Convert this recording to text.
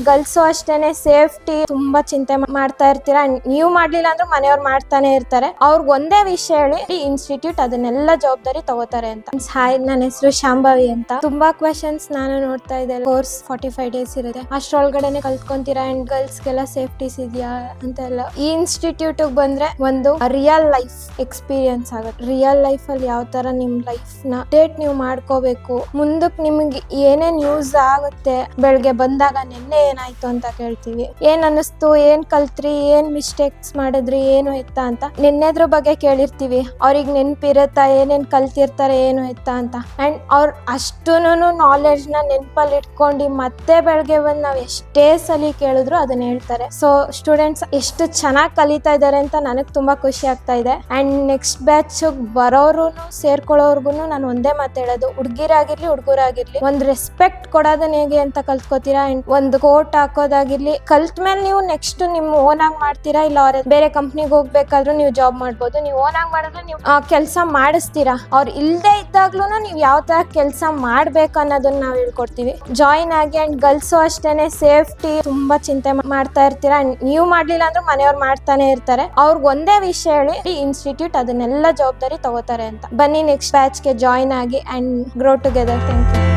Girls ಅಷ್ಟೇನೆ safety ತುಂಬಾ ಚಿಂತೆ ಮಾಡ್ತಾ ಇರ್ತೀರಾ. ನೀವು ಮಾಡ್ಲಿಲ್ಲ ಅಂದ್ರೆ ಮನೆಯವ್ರು ಮಾಡ್ತಾನೆ ಇರ್ತಾರೆ. ಅವ್ರಿಗೆ ಒಂದೇ ವಿಷಯ ಹೇಳಿ, ಈ ಇನ್ಸ್ಟಿಟ್ಯೂಟ್ ಅದನ್ನೆಲ್ಲ ಜವಾಬ್ದಾರಿ ತಗೋತಾರೆ ಅಂತ. ಹಾಯ್, ನನ್ನ ಹೆಸರು ಶಾಂಭವಿ ಅಂತ. ತುಂಬಾ ಕ್ವೆಶನ್ಸ್ ನಾನು ನೋಡ್ತಾ ಇದ್ದೆ. ಕೋರ್ಸ್ 45 ಡೇಸ್ ಇರುತ್ತೆ, ಅಷ್ಟ್ರೊಳಗಡೆನೆ ಕಲ್ತ್ಕೊಂತೀರಾ ಅಂಡ್ ಗರ್ಲ್ಸ್ಗೆಲ್ಲ ಸೇಫ್ಟೀಸ್ ಇದೆಯಾ ಅಂತ ಎಲ್ಲ. ಈ ಇನ್ಸ್ಟಿಟ್ಯೂಟ್ ಬಂದ್ರೆ ಒಂದು ರಿಯಲ್ ಲೈಫ್ ಎಕ್ಸ್ಪೀರಿಯನ್ಸ್ ಆಗುತ್ತೆ. ರಿಯಲ್ ಲೈಫ್ ಅಲ್ಲಿ ಯಾವ ತರ ನಿಮ್ ಲೈಫ್ ನ ಡೇಟ್ ನೀವು ಮಾಡ್ಕೋಬೇಕು, ಮುಂದಕ್ಕೆ ನಿಮ್ಗೆ ಏನೇನ್ ಯೂಸ್ ಆಗುತ್ತೆ. ಬೆಳಗ್ಗೆ ಬಂದಾಗ ನಿನ್ನೆ ಏನಾಯ್ತು ಅಂತ ಕೇಳ್ತೀವಿ, ಏನ್ ಅನ್ನಿಸ್ತು, ಏನ್ ಕಲ್ತ್ರಿ, ಏನ್ ಮಿಸ್ಟೇಕ್ಸ್ ಮಾಡಿದ್ರಿ, ಏನು ಎತ್ತ ಅಂತ ನಿನ್ನೆದ್ರ ಬಗ್ಗೆ ಕೇಳಿರ್ತೀವಿ. ಅವ್ರಿಗೆ ನೆನ್ಪಿರುತ್ತಾ, ಏನೇನ್ ಕಲ್ತಿರ್ತಾರೆ, ಏನು ಎತ್ತ ಅಂತ. ಅಂಡ್ ಅವ್ರ ಅಷ್ಟೂನು ನಾಲೆಡ್ಜ್ ನ ನೆನ್ಪಲ್ಲಿ ಇಟ್ಕೊಂಡು ಮತ್ತೆ ಬೆಳಗ್ಗೆ ಬಂದು ನಾವ್ ಎಷ್ಟೇ ಸಲಿ ಕೇಳಿದ್ರು ಅದನ್ನ ಹೇಳ್ತಾರೆ. ಸೊ ಸ್ಟೂಡೆಂಟ್ಸ್ ಎಷ್ಟು ಚೆನ್ನಾಗಿ ಕಲಿತಾ ಇದಾರೆ ಅಂತ ನನಗ್ ತುಂಬಾ ಖುಷಿ ಆಗ್ತಾ ಇದೆ. ಅಂಡ್ ನೆಕ್ಸ್ಟ್ ಬ್ಯಾಚ್ ಬರೋರು ಸೇರ್ಕೊಳ್ಳೋರ್ಗು ನಾನು ಒಂದೇ ಮಾತು ಹೇಳೋದು, ಹುಡುಗಿರಾಗಿರ್ಲಿ ಹುಡುಗರಾಗಿರ್ಲಿ ಒಂದ್ ರೆಸ್ಪೆಕ್ಟ್ ಕೊಡೋದನ್ನ ಹೇಗೆ ಅಂತ ಕಲ್ತ್ಕೋತೀರಾ. ಅಂಡ್ ಒಂದು ಕೋಟ್ ಹಾಕೋದಾಗಿರ್ಲಿ, ಕಲ್ತ್ ಮೇಲೆ ನೀವು ನೆಕ್ಸ್ಟ್ ನಿಮ್ ಓನ್ ಆಗಿ ಮಾಡ್ತೀರಾ. ಇಲ್ಲ ಅವ್ರ ಬೇರೆ ಕಂಪ್ನಿಗೆ ಹೋಗ್ಬೇಕಾದ್ರೂ ನೀವು ಜಾಬ್ ಮಾಡ್ಬೋದು. ನೀವು ಓನ್ ಆಗಿ ಮಾಡಿದ್ರೆ ನೀವು ಕೆಲಸ ಮಾಡಿಸ್ತೀರಾ. ಅವ್ರು ಇಲ್ದೇ ಇದ್ದಾಗ್ಲೂ ನೀವು ಯಾವ ತರ ಕೆಲಸ ಮಾಡ್ಬೇಕು ಅನ್ನೋದನ್ನ ನಾವು ಹೇಳ್ಕೊಡ್ತೀವಿ. ಜಾಯಿನ್ ಆಗಿ. ಅಂಡ್ ಗರ್ಲ್ಸ್ ಅಷ್ಟೇನೆ ಸೇಫ್ಟಿ ತುಂಬಾ ಚಿಂತೆ ಮಾಡ್ತಾ ಇರ್ತೀರಾ. ನೀವು ಮಾಡ್ಲಿಲ್ಲ ಅಂದ್ರೆ ಮನೆಯವ್ರು ಮಾಡ್ತಾನೆ ಇರ್ತಾರೆ. ಅವ್ರಿಗೆ ಒಂದೇ ವಿಷಯ ಹೇಳಿ, ಈ ಇನ್ಸ್ಟಿಟ್ಯೂಟ್ ಅದನ್ನೆಲ್ಲ ಜವಾಬ್ದಾರಿ ತಗೋತಾರೆ ಅಂತ. ಬನ್ನಿ ನೆಕ್ಸ್ಟ್ ಬ್ಯಾಚ್ಗೆ ಜಾಯಿನ್ ಆಗಿ and grow together. Thank you.